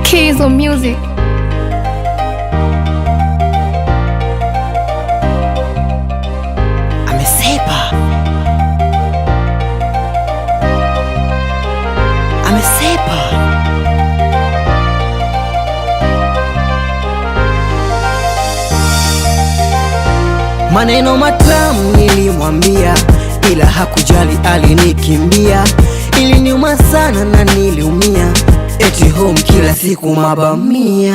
Keys on music. Amesepa. Maneno matamu nilimwambia, ila hakujali, alinikimbia. Iliniuma sana na niliumia, eti home kila siku mabamia.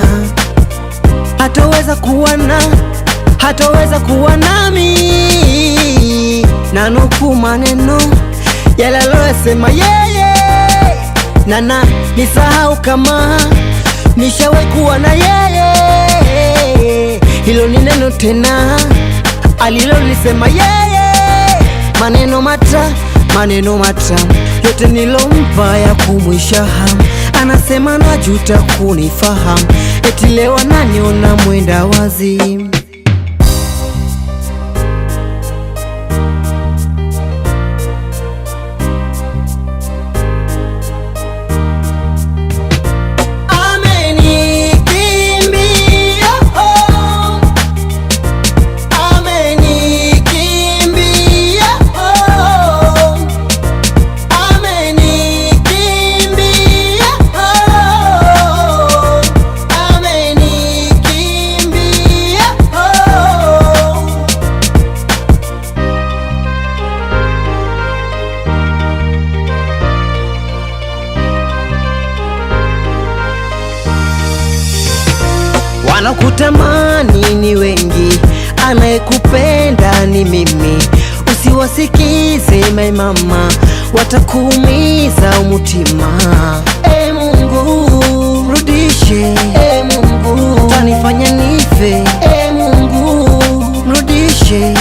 Hataweza kuwa nami, nanuku maneno yale aliyosema yeye, na nisahau kama nishawahi kuwa na yeye. Hilo ni neno tena alilolisema yeye. Maneno matamu yote nilompa ya kumwisha hamu. Anasema najuta kunifahamu, eti leo ananiona mwenda wazimu. Wanakutamani ni wengi, anayekupenda ni mimi. Usiwasikize my mama, watakuumiza umutima. Mungu mrudishe, Mungu tanifanya nife. Mungu mrudishe,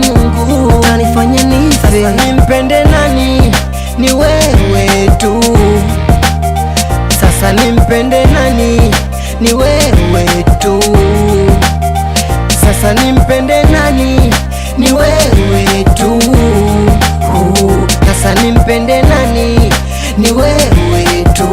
Mungu tanifanya nife. Sasa nimpende nani? Ni wewe tu. Sasa nimpende nani? Ni wewe tu. Sasa nimpende nani? Ni wewe tu. Sasa nimpende nani? Ni wewe tu.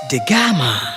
Degama.